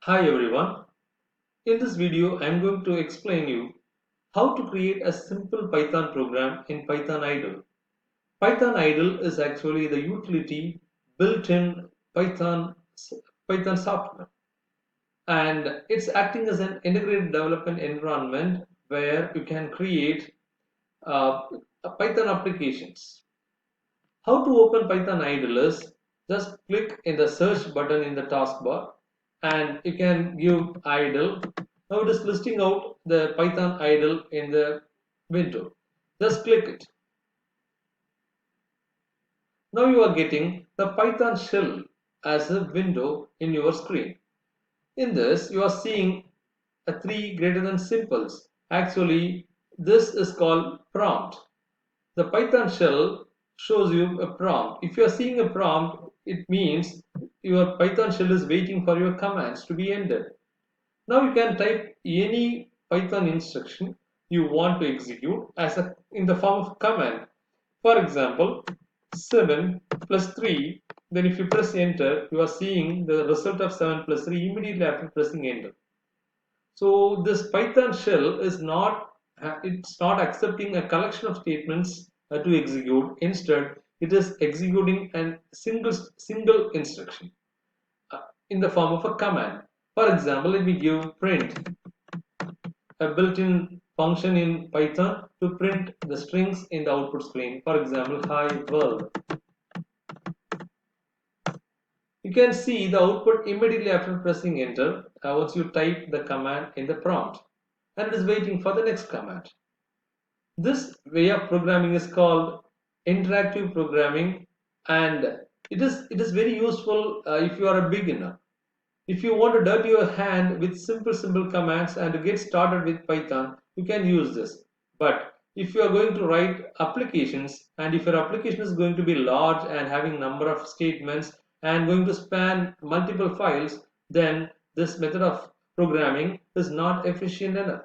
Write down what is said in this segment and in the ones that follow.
Hi everyone. In this video, I am going to explain you how to create a simple Python program in Python idle. Python idle is actually the utility built in Python software, and it's acting as an integrated development environment where you can create uh, Python applications. How to open Python idle is just click in the search button in the taskbar and you can give idle. Now it is listing out the Python idle in the window. Just click it. Now you are getting the Python shell as a window in your screen. In this you are seeing a 3 greater than symbols. Actually this is called prompt. The Python shell shows you a prompt. If you are seeing a prompt, it means your Python shell is waiting for your commands to be entered. Now you can type any Python instruction you want to execute in the form of command. For example, 7 plus 3. Then if you press enter, you are seeing the result of 7 plus 3 immediately after pressing enter. So this Python shell is not it's not accepting a collection of statements to execute. Instead, it is executing a single instruction in the form of a command. For example, let me give print, a built-in function in Python to print the strings in the output screen. For example, hi world. You can see the output immediately after pressing enter once you type the command in the prompt, and it is waiting for the next command. This way of programming is called interactive programming, and it is very useful if you are a beginner. If you want to dirty your hand with simple commands and to get started with Python, you can use this. But if you are going to write applications, and if your application is going to be large and having number of statements and going to span multiple files, then this method of programming is not efficient enough.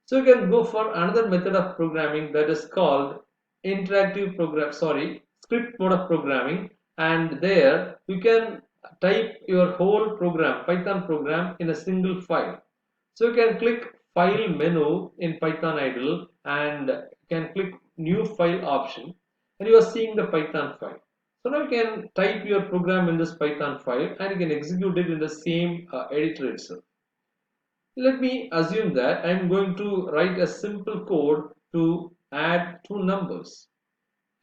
So you can go for another method of programming that is called script mode of programming, and there you can type your whole program, Python program, in a single file. So you can click file menu in Python idle and you can click new file option, and you are seeing the Python file. So now you can type your program in this Python file and you can execute it in the same editor itself. Let me assume that I'm going to write a simple code to add two numbers.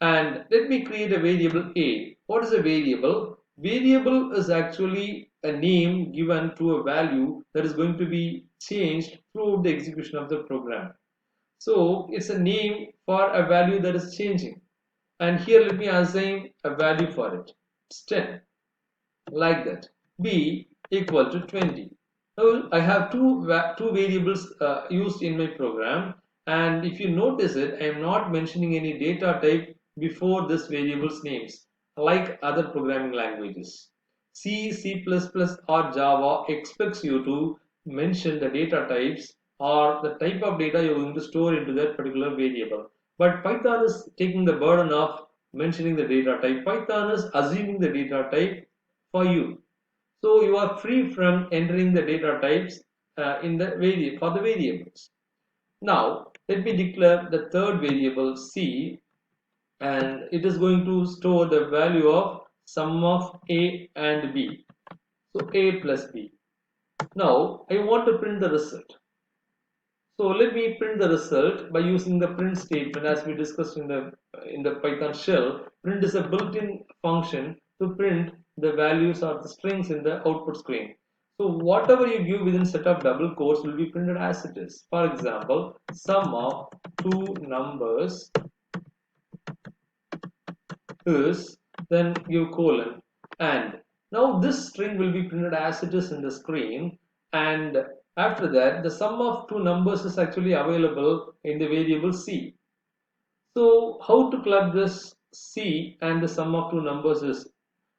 And let me create a variable a. What is a variable? Variable is actually a name given to a value that is going to be changed throughout the execution of the program. So it's a name for a value that is changing. And here let me assign a value for it. It's 10. Like that. B equal to 20. Now I have two variables used in my program, and if you notice it, I am not mentioning any data type before this variable's names like other programming languages. C, C++ or Java expects you to mention the data types or the type of data you're going to store into that particular variable. But Python is taking the burden of mentioning the data type. Python is assuming the data type for you. So you are free from entering the data types in the for the variables. Now let me declare the third variable c, and it is going to store the value of sum of a and b. So a plus b. Now I want to print the result. So let me print the result by using the print statement as we discussed in the Python shell. Print is a built-in function to print the values or the strings in the output screen. So whatever you give within set of double quotes will be printed as it is. For example, sum of two numbers is, then give colon, and now this string will be printed as it is in the screen, and after that the sum of two numbers is actually available in the variable c. So how to club this c and the sum of two numbers is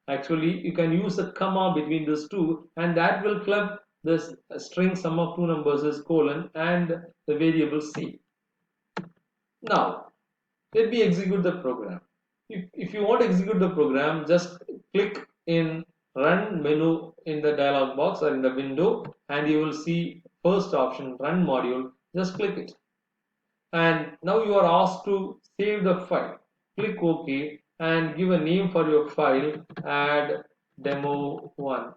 actually you can use a comma between these two, and that will club this string sum of two numbers is colon and the variable c. Now let me execute the program. If you want to execute the program, just click in run menu in the dialog box or in the window, and you will see first option, run module. Just click it. And now you are asked to save the file. Click OK and give a name for your file, add demo1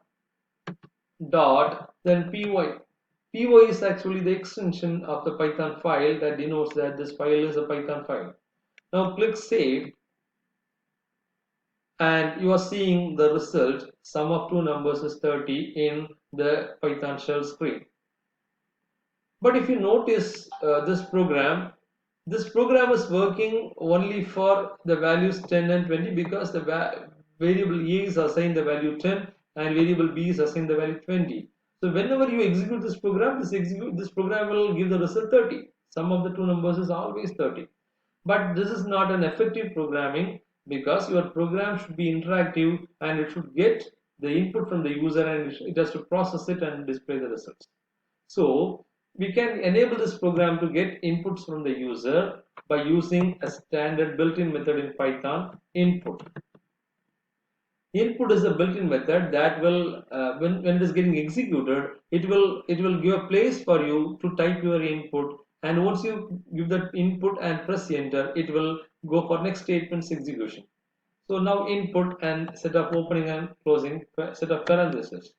dot then py. Py is actually the extension of the Python file that denotes that this file is a Python file. Now click save, and you are seeing the result. Sum of two numbers is 30 in the Python shell screen. But if you notice this program is working only for the values 10 and 20, because the variable A is assigned the value 10 and variable B is assigned the value 20. So whenever you execute this program, this program will give the result 30. Sum of the two numbers is always 30. But this is not an effective programming, because your program should be interactive and it should get the input from the user and it has to process it and display the results. So we can enable this program to get inputs from the user by using a standard built-in method in Python, input. Input is a built-in method that will, when it is getting executed, it will give a place for you to type your input, and once you give that input and press enter, it will go for next statement's execution. So now input and set of opening and closing set of parentheses.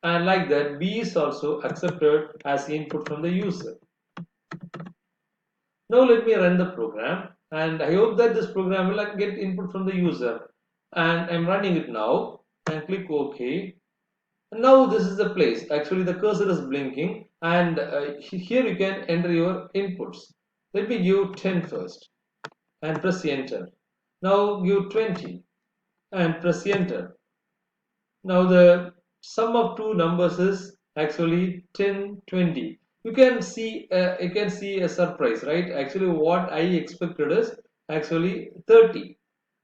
And like that, B is also accepted as input from the user. Now let me run the program, and I hope that this program will get input from the user. And I'm running it now, and click OK. And now this is the place. Actually, the cursor is blinking, and here you can enter your inputs. Let me give 10 first, and press enter. Now give 20, and press enter. Now the sum of two numbers is actually 10, 20. You can see a surprise, right? Actually, what I expected is actually 30.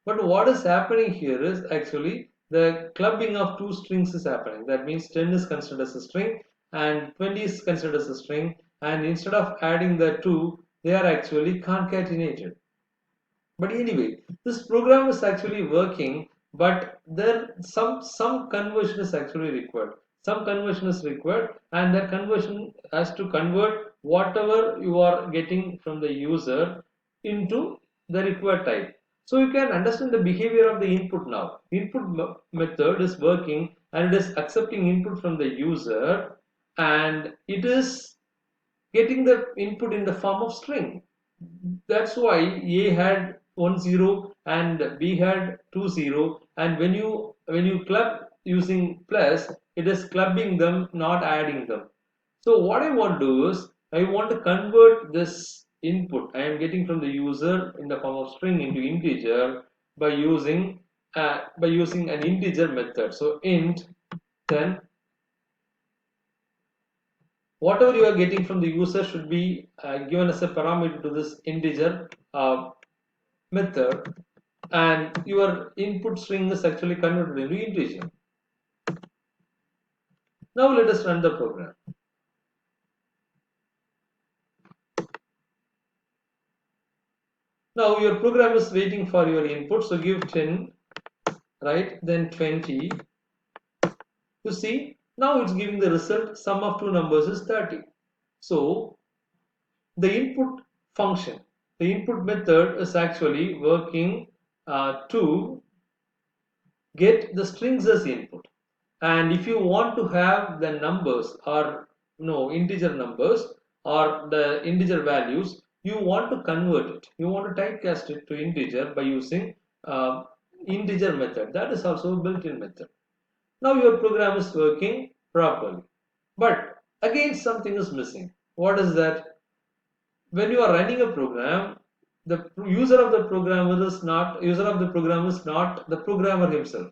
But what is happening here is actually the clubbing of two strings is happening. That means 10 is considered as a string and 20 is considered as a string. And instead of adding the two, they are actually concatenated. But anyway, this program is actually working, but there some conversion is actually required. Some conversion is required, and that conversion has to convert whatever you are getting from the user into the required type. So you can understand the behavior of the input now. Input method is working and it is accepting input from the user, and it is getting the input in the form of string. That's why A had 10 and B had 20, and when you club using plus, it is clubbing them, not adding them. So what I want to do is I want to convert this input I am getting from the user in the form of string into integer by using an integer method. So int, then whatever you are getting from the user should be given as a parameter to this integer method, and your input string is actually converted into integer. Now let us run the program. Now your program is waiting for your input, so give 10, right, then 20. You see, now it's giving the result, sum of two numbers is 30. So the input function, the input method is actually working to get the strings as input. And if you want to have the numbers or no integer numbers or the integer values, you want to convert it, you want to typecast it to integer by using integer method. That is also a built-in method. Now your program is working properly, but again something is missing. What is that? When you are running a program, the user of the programmer is not the programmer himself.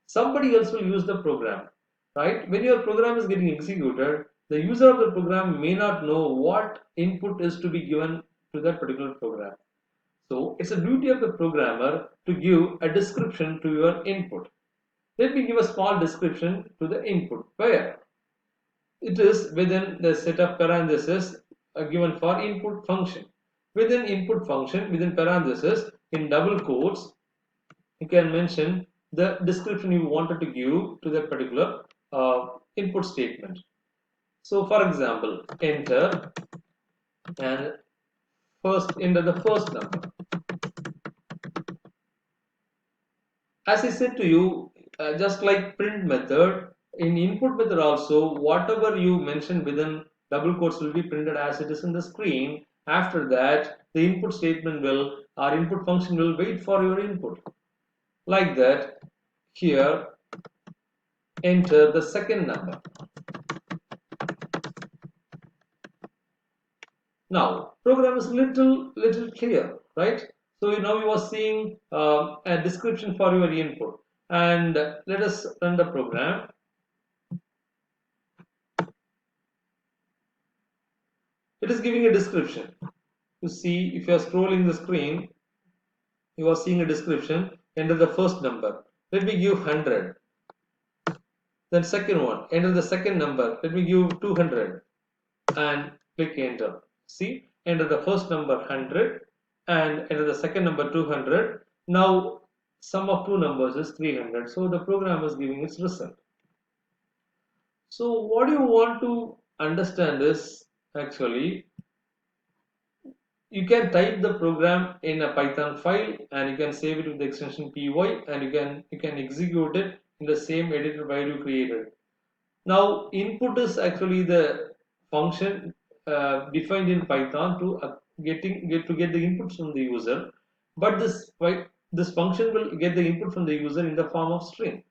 Somebody else will use the program, right? When your program is getting executed, the user of the program may not know what input is to be given to that particular program. So it's a duty of the programmer to give a description to your input. Let me give a small description to the input, where it is within the set of parentheses given for input function. Within input function, within parentheses, in double quotes, you can mention the description you wanted to give to that particular input statement. So for example, enter and first enter the first number. As I said to you, just like print method, in input method also, whatever you mention within double quotes will be printed as it is in the screen. After that, the input statement will, or input function will wait for your input. Like that, here, enter the second number. Now, program is little clear, right? So now you are seeing a description for your input. And let us run the program. It is giving a description. You see, if you are scrolling the screen, you are seeing a description. Enter the first number. Let me give 100. Then second one. Enter the second number. Let me give 200. And click enter. See, enter the first number 100 and enter the second number 200. Now sum of two numbers is 300. So the program is giving its result. So what you want to understand is actually you can type the program in a Python file and you can save it with the extension py and you can execute it in the same editor file you created. Now input is actually the function defined in Python to get the inputs from the user, but this function will get the input from the user in the form of string,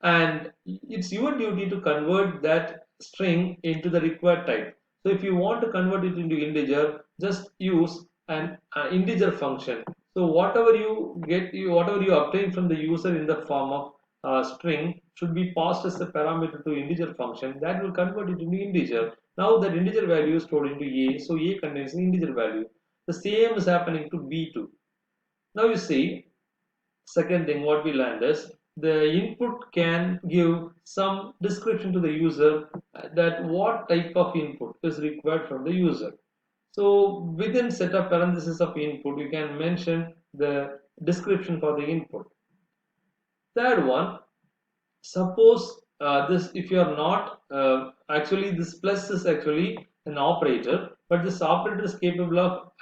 and it's your duty to convert that string into the required type. So if you want to convert it into integer, just use an integer function. So whatever you obtain from the user in the form of string should be passed as a parameter to integer function that will convert it into integer. Now that integer value is stored into a, so a contains the integer value. The same is happening to b too. Now you see, second thing what we learned is the input can give some description to the user that what type of input is required from the user. So within set of parentheses of input, you can mention the description for the input. Third one, suppose this if you are not actually this plus is actually an operator, but this operator is capable of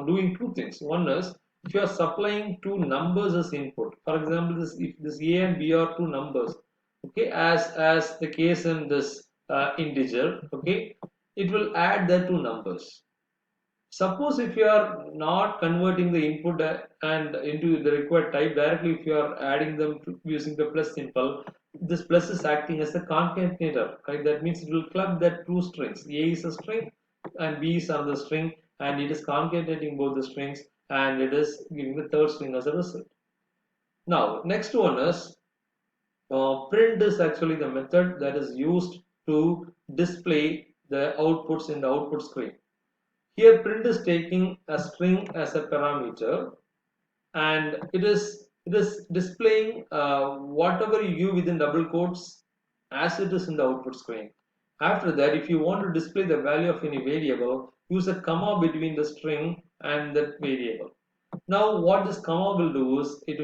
doing two things. One is if you are supplying two numbers as input, for example, this if this a and b are two numbers, okay, as the case in this integer, okay, it will add the two numbers. Suppose if you are not converting the input and into the required type directly, if you are adding them using the plus symbol, this plus is acting as a concatenator, right? That means it will club that two strings. A is a string and B is another string, and it is concatenating both the strings and it is giving the third string as a result. Now, next one is print is actually the method that is used to display the outputs in the output screen. Here print is taking a string as a parameter and it is displaying whatever you give within double quotes as it is in the output screen. After that, if you want to display the value of any variable, use a comma between the string and that variable. Now what this comma will do is it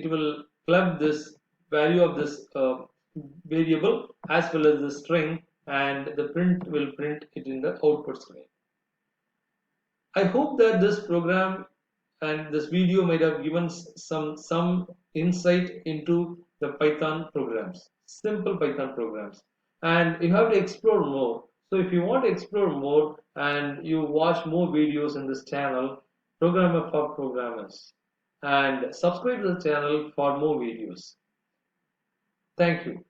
will club this value of this variable as well as the string, and the print will print it in the output screen. I hope that this program and this video might have given some insight into the Python programs, simple Python programs, and you have to explore more. So if you want to explore more and you watch more videos in this channel, Programmer for Programmers, and subscribe to the channel for more videos. Thank you.